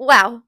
Wow.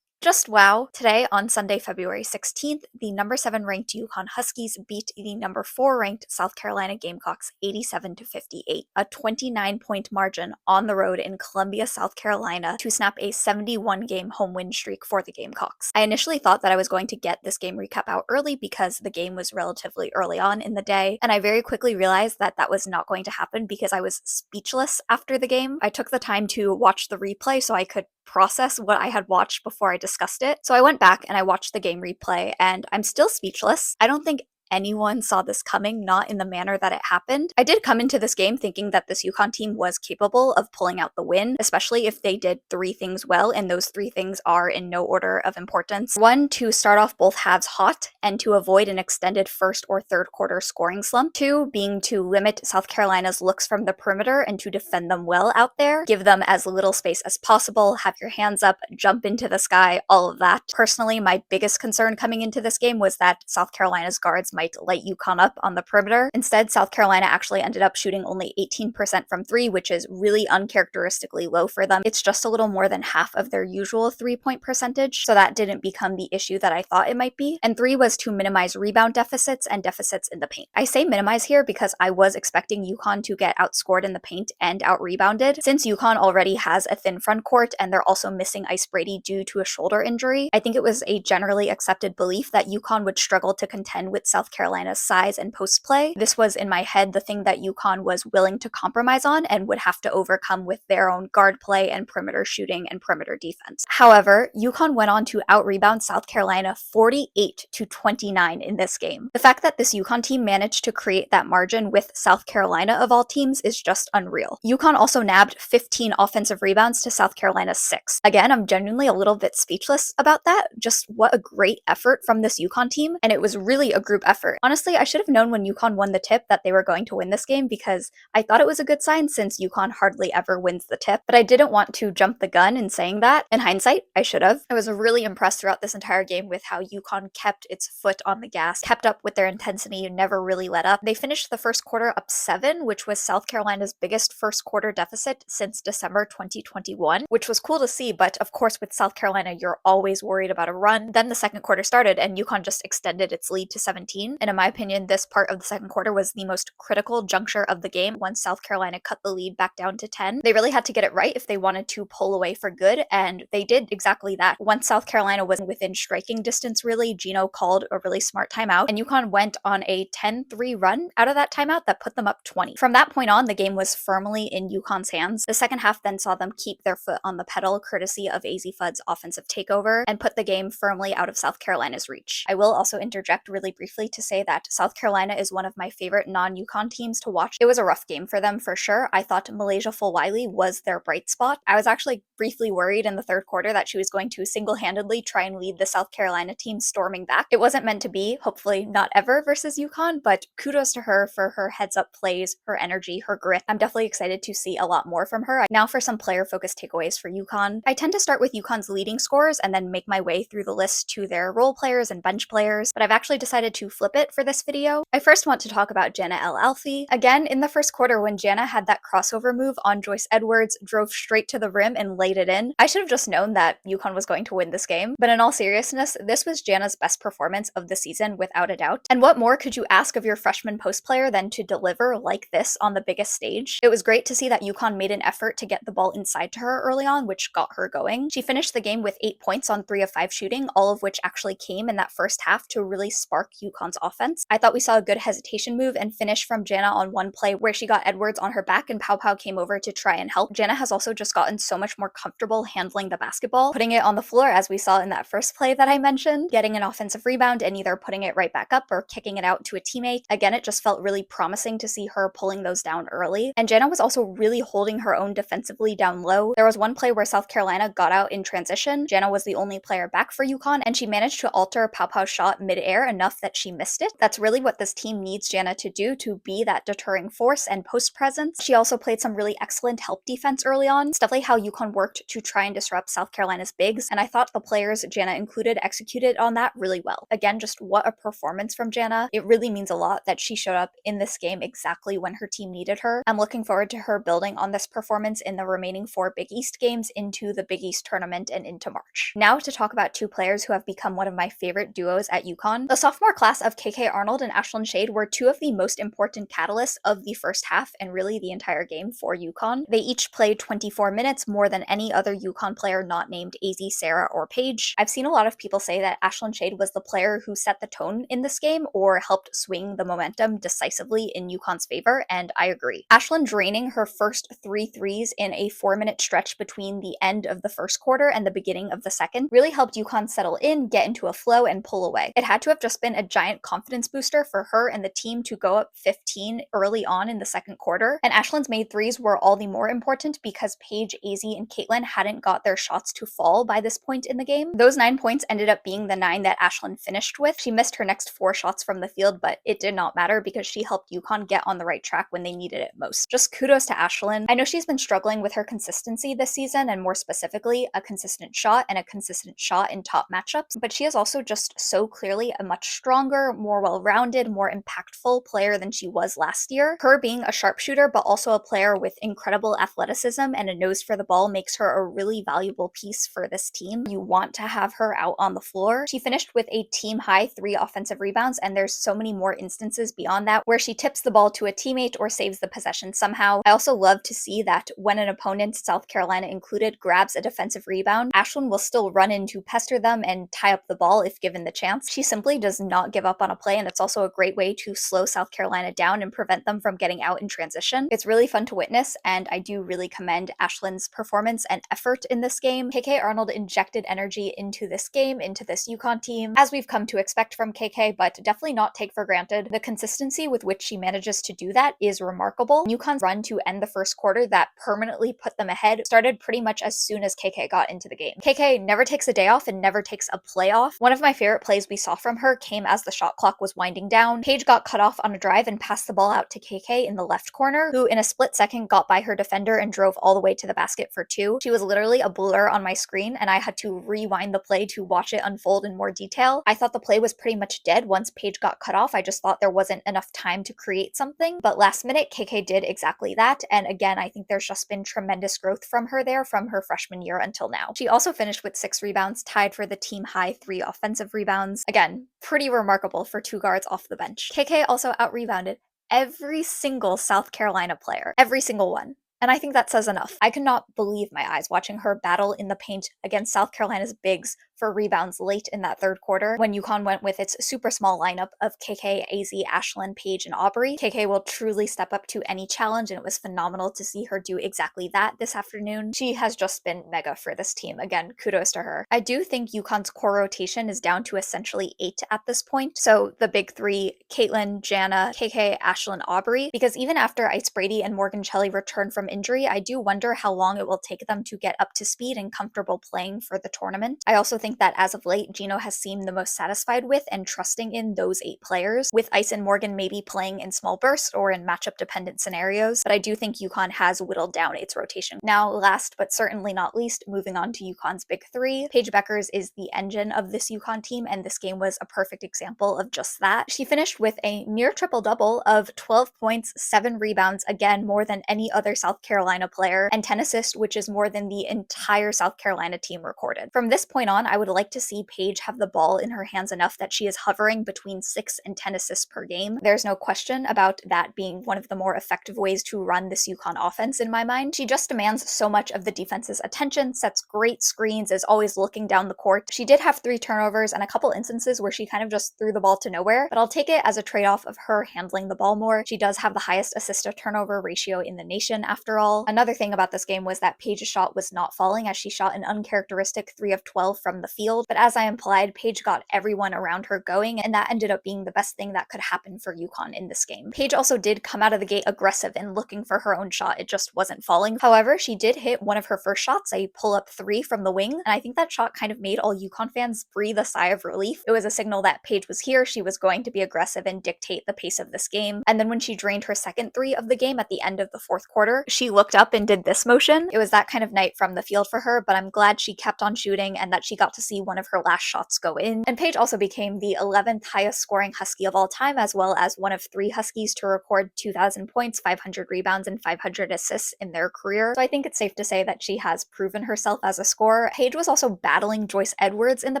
Just wow. Today, on Sunday, February 16th, the number 7 ranked UConn Huskies beat the number 4 ranked South Carolina Gamecocks 87 to 58, a 29-point margin on the road in Columbia, South Carolina to snap a 71-game home win streak for the Gamecocks. I initially thought that I was going to get this game recap out early because the game was relatively early on in the day, and I very quickly realized that that was not going to happen because I was speechless after the game. I took the time to watch the replay so I could process what I had watched before I discussed it. So I went back and I watched the game replay, and I'm still speechless. I don't think anyone saw this coming, not in the manner that it happened. I did come into this game thinking that this UConn team was capable of pulling out the win, especially if they did 3 things well, and those 3 things are in no order of importance. 1, to start off both halves hot and to avoid an extended first or third quarter scoring slump. 2, being to limit South Carolina's looks from the perimeter and to defend them well out there, give them as little space as possible, have your hands up, jump into the sky, all of that. Personally, my biggest concern coming into this game was that South Carolina's guards might light UConn up on the perimeter. Instead, South Carolina actually ended up shooting only 18% from 3, which is really uncharacteristically low for them. It's just a little more than half of their usual 3-point percentage, so that didn't become the issue that I thought it might be. And 3 was to minimize rebound deficits and deficits in the paint. I say minimize here because I was expecting UConn to get outscored in the paint and out-rebounded. Since UConn already has a thin front court and they're also missing Ice Brady due to a shoulder injury, I think it was a generally accepted belief that UConn would struggle to contend with South Carolina's size and post play. This was, in my head, the thing that UConn was willing to compromise on and would have to overcome with their own guard play and perimeter shooting and perimeter defense. However, UConn went on to out-rebound South Carolina 48 to 29 in this game. The fact that this UConn team managed to create that margin with South Carolina of all teams is just unreal. UConn also nabbed 15 offensive rebounds to South Carolina's 6. Again, I'm genuinely a little bit speechless about that. Just what a great effort from this UConn team, and it was really a group effort. Honestly, I should have known when UConn won the tip that they were going to win this game because I thought it was a good sign since UConn hardly ever wins the tip, but I didn't want to jump the gun in saying that. In hindsight, I should have. I was really impressed throughout this entire game with how UConn kept its foot on the gas, kept up with their intensity, and never really let up. They finished the first quarter up 7, which was South Carolina's biggest first quarter deficit since December 2021, which was cool to see, but of course with South Carolina, you're always worried about a run. Then the second quarter started and UConn just extended its lead to 17, and in my opinion, this part of the second quarter was the most critical juncture of the game. Once South Carolina cut the lead back down to 10, they really had to get it right if they wanted to pull away for good, and they did exactly that. Once South Carolina was within striking distance, really, Gino called a really smart timeout, and UConn went on a 10-3 run out of that timeout that put them up 20. From that point on, the game was firmly in UConn's hands. The second half then saw them keep their foot on the pedal courtesy of Azzi Fudd's offensive takeover and put the game firmly out of South Carolina's reach. I will also interject really briefly to say that South Carolina is one of my favorite non-UConn teams to watch. It was a rough game for them for sure. I thought Malaysia Fulwiley was their bright spot. I was actually briefly worried in the third quarter that she was going to single-handedly try and lead the South Carolina team storming back. It wasn't meant to be, hopefully not ever, versus UConn, but kudos to her for her heads-up plays, her energy, her grit. I'm definitely excited to see a lot more from her. Now for some player-focused takeaways for UConn. I tend to start with UConn's leading scorers and then make my way through the list to their role players and bench players, but I've actually decided to flip it for this video. I first want to talk about Jana El-Alfi. Again, in the first quarter when Jana had that crossover move on Joyce Edwards, drove straight to the rim and laid it in, I should have just known that UConn was going to win this game. But in all seriousness, this was Jana's best performance of the season without a doubt. And what more could you ask of your freshman post player than to deliver like this on the biggest stage? It was great to see that UConn made an effort to get the ball inside to her early on, which got her going. She finished the game with 8 points on 3 of 5 shooting, all of which actually came in that first half to really spark UConn's offense. I thought we saw a good hesitation move and finish from Jana on one play where she got Edwards on her back and Pau Pau came over to try and help. Jana has also just gotten so much more comfortable handling the basketball, putting it on the floor as we saw in that first play that I mentioned, getting an offensive rebound and either putting it right back up or kicking it out to a teammate. Again, it just felt really promising to see her pulling those down early. And Jana was also really holding her own defensively down low. There was one play where South Carolina got out in transition. Jana was the only player back for UConn, and she managed to alter Pau Pau's shot mid-air enough that she missed missed it. That's really what this team needs Jana to do, to be that deterring force and post presence. She also played some really excellent help defense early on. It's definitely how UConn worked to try and disrupt South Carolina's bigs, and I thought the players, Jana included, executed on that really well. Again, just what a performance from Jana. It really means a lot that she showed up in this game exactly when her team needed her. I'm looking forward to her building on this performance in the remaining 4 Big East games into the Big East tournament and into March. Now to talk about 2 players who have become one of my favorite duos at UConn. The sophomore class of KK Arnold and Ashlyn Shade were 2 of the most important catalysts of the first half and really the entire game for UConn. They each played 24 minutes, more than any other UConn player not named Azzi, Sarah, or Paige. I've seen a lot of people say that Ashlyn Shade was the player who set the tone in this game or helped swing the momentum decisively in UConn's favor, and I agree. Ashlyn draining her first 3 threes in a 4-minute stretch between the end of the first quarter and the beginning of the second really helped UConn settle in, get into a flow, and pull away. It had to have just been a giant confidence booster for her and the team to go up 15 early on in the second quarter, and Ashlyn's made threes were all the more important because Paige, Azzi, and Caitlin hadn't got their shots to fall by this point in the game. Those 9 points ended up being the 9 that Ashlyn finished with. She missed her next 4 shots from the field, but it did not matter because she helped UConn get on the right track when they needed it most. Just kudos to Ashlyn. I know she's been struggling with her consistency this season, and more specifically, a consistent shot and a consistent shot in top matchups, but she is also just so clearly a much stronger, more well-rounded, more impactful player than she was last year. Her being a sharpshooter, but also a player with incredible athleticism and a nose for the ball makes her a really valuable piece for this team. You want to have her out on the floor. She finished with a team-high 3 offensive rebounds, and there's so many more instances beyond that where she tips the ball to a teammate or saves the possession somehow. I also love to see that when an opponent, South Carolina included, grabs a defensive rebound, Ashlyn will still run in to pester them and tie up the ball if given the chance. She simply does not give up on a play, and it's also a great way to slow South Carolina down and prevent them from getting out in transition. It's really fun to witness, and I do really commend Ashlyn's performance and effort in this game. KK Arnold injected energy into this game, into this UConn team, as we've come to expect from KK, but definitely not take for granted. The consistency with which she manages to do that is remarkable. UConn's run to end the first quarter that permanently put them ahead started pretty much as soon as KK got into the game. KK never takes a day off and never takes a play off. One of my favorite plays we saw from her came as the shot clock was winding down. Paige got cut off on a drive and passed the ball out to KK in the left corner, who in a split second got by her defender and drove all the way to the basket for 2. She was literally a blur on my screen, and I had to rewind the play to watch it unfold in more detail. I thought the play was pretty much dead once Paige got cut off. I just thought there wasn't enough time to create something, but last minute KK did exactly that, and again, I think there's just been tremendous growth from her there from her freshman year until now. She also finished with 6 rebounds, tied for the team high 3 offensive rebounds. Again, pretty remarkable for 2 guards off the bench. KK also out-rebounded every single South Carolina player. Every single one. And I think that says enough. I could not believe my eyes watching her battle in the paint against South Carolina's bigs for rebounds late in that third quarter when UConn went with its super small lineup of KK, Azzi, Ashlyn, Paige, and Aubrey. KK will truly step up to any challenge, and it was phenomenal to see her do exactly that this afternoon. She has just been mega for this team. Again, kudos to her. I do think UConn's core rotation is down to essentially 8 at this point. So the big 3, Caitlin, Jana, KK, Ashlyn, Aubrey, because even after Ice Brady and Morgan Shelley return from injury, I do wonder how long it will take them to get up to speed and comfortable playing for the tournament. I also think that as of late, Gino has seemed the most satisfied with and trusting in those 8 players, with Ice and Morgan maybe playing in small bursts or in matchup-dependent scenarios, but I do think UConn has whittled down its rotation. Now, last but certainly not least, moving on to UConn's big 3, Paige Bueckers is the engine of this UConn team, and this game was a perfect example of just that. She finished with a near triple-double of 12 points, 7 rebounds, again more than any other South Carolina player, and 10 assists, which is more than the entire South Carolina team recorded. From this point on, I would like to see Paige have the ball in her hands enough that she is hovering between 6 and 10 assists per game. There's no question about that being one of the more effective ways to run this UConn offense in my mind. She just demands so much of the defense's attention, sets great screens, is always looking down the court. She did have 3 turnovers and a couple instances where she kind of just threw the ball to nowhere, but I'll take it as a trade-off of her handling the ball more. She does have the highest assist to turnover ratio in the nation after after all. Another thing about this game was that Paige's shot was not falling as she shot an uncharacteristic 3 of 12 from the field, but as I implied, Paige got everyone around her going, and that ended up being the best thing that could happen for UConn in this game. Paige also did come out of the gate aggressive and looking for her own shot, it just wasn't falling. However, she did hit one of her first shots, a pull-up 3 from the wing, and I think that shot kind of made all UConn fans breathe a sigh of relief. It was a signal that Paige was here, she was going to be aggressive and dictate the pace of this game. And then when she drained her second 3 of the game at the end of the fourth quarter, she looked up and did this motion. It was that kind of night from the field for her, but I'm glad she kept on shooting and that she got to see one of her last shots go in. And Paige also became the 11th highest scoring Husky of all time, as well as one of 3 Huskies to record 2,000 points, 500 rebounds, and 500 assists in their career. So I think it's safe to say that she has proven herself as a scorer. Paige was also battling Joyce Edwards in the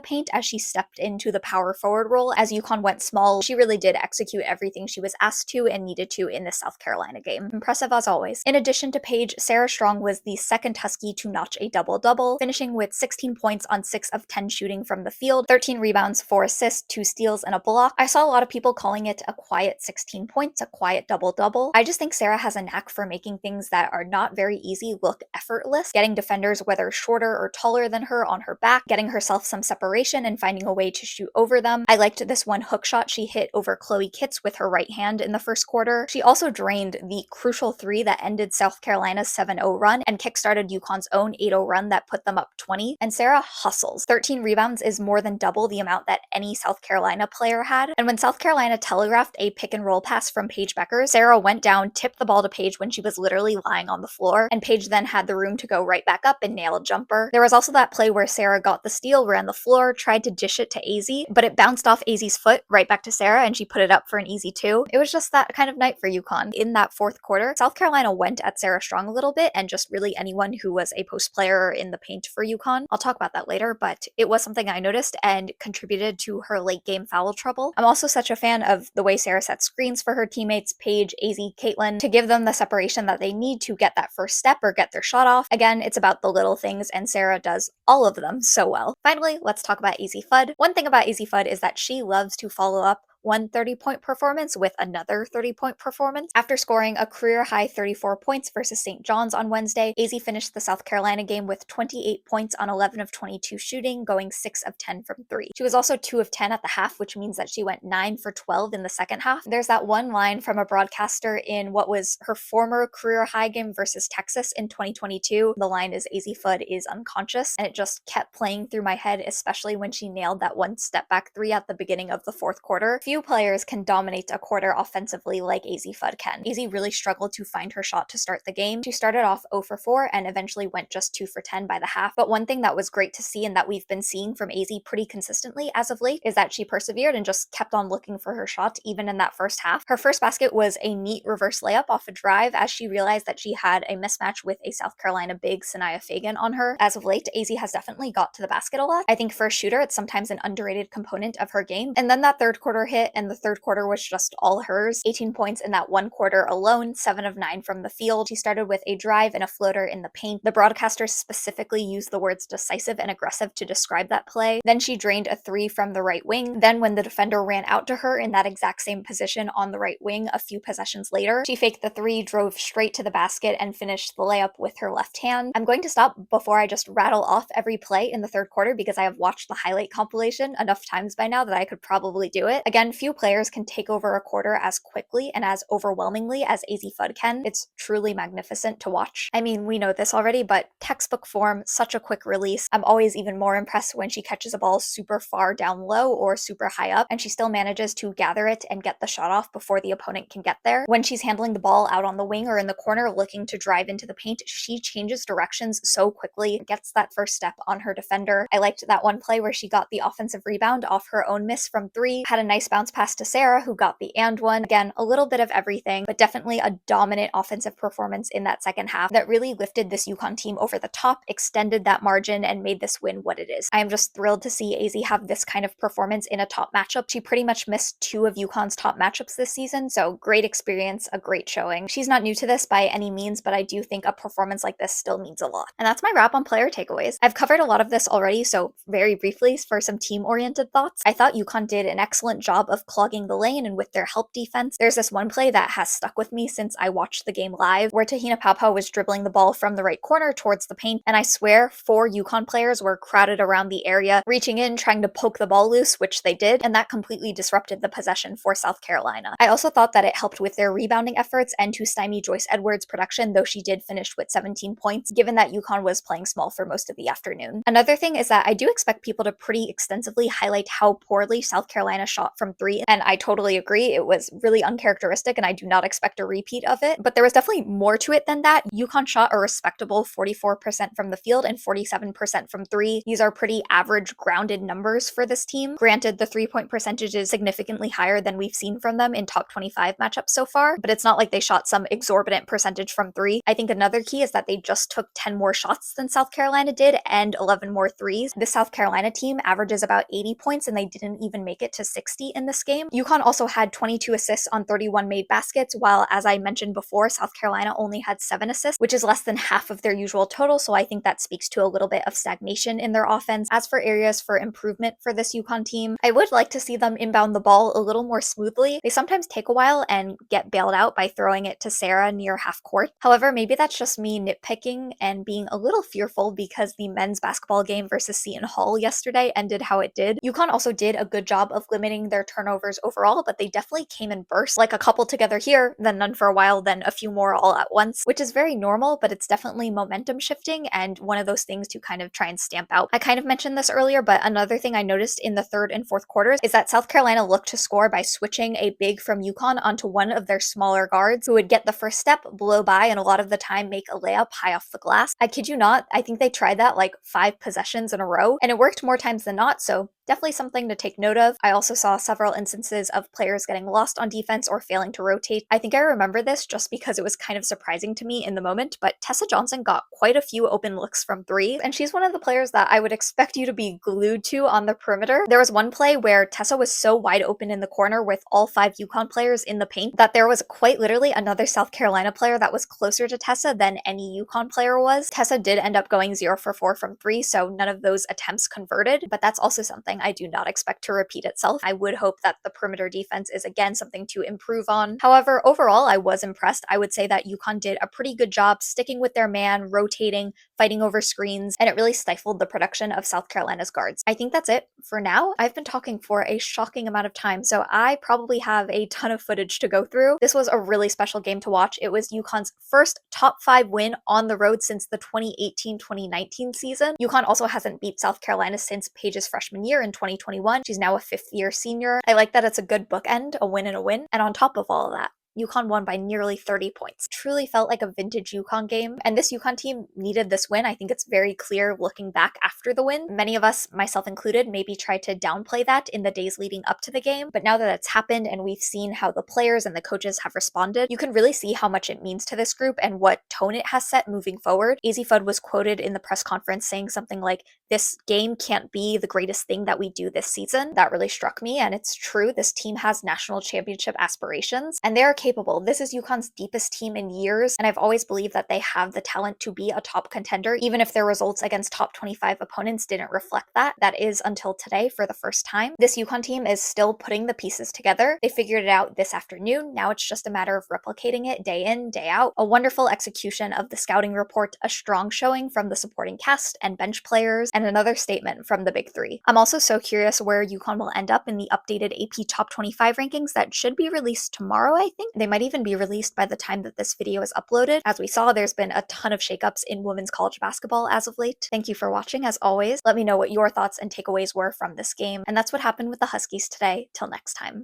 paint as she stepped into the power forward role. As UConn went small, she really did execute everything she was asked to and needed to in the South Carolina game. Impressive as always. In addition to Paige, Sarah Strong was the second Husky to notch a double-double, finishing with 16 points on 6 of 10 shooting from the field, 13 rebounds, 4 assists, 2 steals, and a block. I saw a lot of people calling it a quiet 16 points, a quiet double-double. I just think Sarah has a knack for making things that are not very easy look effortless, getting defenders, whether shorter or taller than her, on her back, getting herself some separation and finding a way to shoot over them. I liked this one hook shot she hit over Chloe Kitts with her right hand in the first quarter. She also drained the crucial 3 that ended South Carolina's 7-0 run and kickstarted UConn's own 8-0 run that put them up 20. And Sarah hustles. 13 rebounds is more than double the amount that any South Carolina player had. And when South Carolina telegraphed a pick and roll pass from Paige Beckers, Sarah went down, tipped the ball to Paige when she was literally lying on the floor, and Paige then had the room to go right back up and nail a jumper. There was also that play where Sarah got the steal, ran the floor, tried to dish it to Azzi, but it bounced off Azzi's foot right back to Sarah and she put it up for an easy 2. It was just that kind of night for UConn. In that fourth quarter, South Carolina went at Sarah Strong a little bit and just really anyone who was a post player in the paint for UConn. I'll talk about that later, but it was something I noticed and contributed to her late game foul trouble. I'm also such a fan of the way Sarah set screens for her teammates, Paige, Azzi, Caitlin, to give them the separation that they need to get that first step or get their shot off. Again, it's about the little things and Sarah does all of them so well. Finally, let's talk about Azzi Fudd. One thing about Azzi Fudd is that she loves to follow up one 30-point performance with another 30-point performance. After scoring a career-high 34 points versus St. John's on Wednesday, Azzi finished the South Carolina game with 28 points on 11 of 22 shooting, going 6 of 10 from 3. She was also 2 of 10 at the half, which means that she went 9 for 12 in the second half. There's that one line from a broadcaster in what was her former career-high game versus Texas in 2022. The line is Azzi Fudd is unconscious, and it just kept playing through my head, especially when she nailed that one step-back 3 at the beginning of the fourth quarter. Few players can dominate a quarter offensively like Azzi Fudd can. Azzi really struggled to find her shot to start the game. She started off 0 for 4 and eventually went just 2 for 10 by the half. But one thing that was great to see and that we've been seeing from Azzi pretty consistently as of late is that she persevered and just kept on looking for her shot even in that first half. Her first basket was a neat reverse layup off a drive as she realized that she had a mismatch with a South Carolina big, Sanaya Fagan, on her. As of late, Azzi has definitely got to the basket a lot. I think for a shooter, it's sometimes an underrated component of her game. And then that third quarter hit and the third quarter was just all hers. 18 points in that one quarter alone, 7 of 9 from the field. She started with a drive and a floater in the paint. The broadcasters specifically used the words decisive and aggressive to describe that play. Then she drained a 3 from the right wing. Then when the defender ran out to her in that exact same position on the right wing a few possessions later, she faked the 3, drove straight to the basket, and finished the layup with her left hand. I'm going to stop before I just rattle off every play in the third quarter because I have watched the highlight compilation enough times by now that I could probably do it. Again, few players can take over a quarter as quickly and as overwhelmingly as Azzi Fudd can. It's truly magnificent to watch. I mean, we know this already, but textbook form, such a quick release. I'm always even more impressed when she catches a ball super far down low or super high up, and she still manages to gather it and get the shot off before the opponent can get there. When she's handling the ball out on the wing or in the corner looking to drive into the paint, she changes directions so quickly, gets that first step on her defender. I liked that one play where she got the offensive rebound off her own miss from 3, had a nice bounce pass to Sarah, who got the and one. Again, a little bit of everything, but definitely a dominant offensive performance in that second half that really lifted this UConn team over the top, extended that margin, and made this win what it is. I am just thrilled to see Azzi have this kind of performance in a top matchup. She pretty much missed 2 of UConn's top matchups this season, so great experience, a great showing. She's not new to this by any means, but I do think a performance like this still means a lot. And that's my wrap on player takeaways. I've covered a lot of this already, so very briefly for some team-oriented thoughts. I thought UConn did an excellent job of clogging the lane and with their help defense. There's this one play that has stuck with me since I watched the game live, where Tahina Paopao was dribbling the ball from the right corner towards the paint, and I swear 4 UConn players were crowded around the area, reaching in, trying to poke the ball loose, which they did, and that completely disrupted the possession for South Carolina. I also thought that it helped with their rebounding efforts and to stymie Joyce Edwards' production, though she did finish with 17 points, given that UConn was playing small for most of the afternoon. Another thing is that I do expect people to pretty extensively highlight how poorly South Carolina shot from 3, and I totally agree. It was really uncharacteristic, and I do not expect a repeat of it, but there was definitely more to it than that. UConn shot a respectable 44% from the field and 47% from 3. These are pretty average, grounded numbers for this team. Granted, the 3-point percentage is significantly higher than we've seen from them in top 25 matchups so far, but it's not like they shot some exorbitant percentage from 3. I think another key is that they just took 10 more shots than South Carolina did and 11 more threes. The South Carolina team averages about 80 points and they didn't even make it to 60 in this game. UConn also had 22 assists on 31 made baskets, while, as I mentioned before, South Carolina only had 7 assists, which is less than half of their usual total, so I think that speaks to a little bit of stagnation in their offense. As for areas for improvement for this UConn team, I would like to see them inbound the ball a little more smoothly. They sometimes take a while and get bailed out by throwing it to Sarah near half court. However, maybe that's just me nitpicking and being a little fearful because the men's basketball game versus Seton Hall yesterday ended how it did. UConn also did a good job of limiting their turnovers overall, but they definitely came in bursts, like a couple together here, then none for a while, then a few more all at once, which is very normal, but it's definitely momentum shifting and one of those things to kind of try and stamp out. I kind of mentioned this earlier, but another thing I noticed in the third and fourth quarters is that South Carolina looked to score by switching a big from UConn onto one of their smaller guards who would get the first step, blow by, and a lot of the time make a layup high off the glass. I kid you not, I think they tried that like 5 possessions in a row, and it worked more times than not, so definitely something to take note of. I also saw several instances of players getting lost on defense or failing to rotate. I think I remember this just because it was kind of surprising to me in the moment, but Tessa Johnson got quite a few open looks from 3, and she's one of the players that I would expect you to be glued to on the perimeter. There was one play where Tessa was so wide open in the corner with all 5 UConn players in the paint that there was quite literally another South Carolina player that was closer to Tessa than any UConn player was. Tessa did end up going 0 for 4 from 3, so none of those attempts converted, but that's also something I do not expect to repeat itself. I would hope that the perimeter defense is again something to improve on. However, overall, I was impressed. I would say that UConn did a pretty good job sticking with their man, rotating, fighting over screens, and it really stifled the production of South Carolina's guards. I think that's it for now. I've been talking for a shocking amount of time, so I probably have a ton of footage to go through. This was a really special game to watch. It was UConn's first top 5 win on the road since the 2018-2019 season. UConn also hasn't beat South Carolina since Paige's freshman year in 2021. She's now a 5th-year senior. I like that it's a good bookend, a win and a win, and on top of all of that, UConn won by nearly 30 points. Truly felt like a vintage UConn game, and this UConn team needed this win. I think it's very clear looking back after the win. Many of us, myself included, maybe tried to downplay that in the days leading up to the game, but now that it's happened and we've seen how the players and the coaches have responded, you can really see how much it means to this group and what tone it has set moving forward. Azzi Fudd was quoted in the press conference saying something like, "This game can't be the greatest thing that we do this season." That really struck me, and it's true. This team has national championship aspirations, and they are capable. This is UConn's deepest team in years, and I've always believed that they have the talent to be a top contender, even if their results against top 25 opponents didn't reflect that. That is until today for the first time. This UConn team is still putting the pieces together. They figured it out this afternoon. Now it's just a matter of replicating it day in, day out. A wonderful execution of the scouting report, a strong showing from the supporting cast and bench players, and another statement from the Big Three. I'm also so curious where UConn will end up in the updated AP Top 25 rankings that should be released tomorrow, I think. They might even be released by the time that this video is uploaded. As we saw, there's been a ton of shakeups in women's college basketball as of late. Thank you for watching, as always. Let me know what your thoughts and takeaways were from this game. And that's what happened with the Huskies today. Till next time.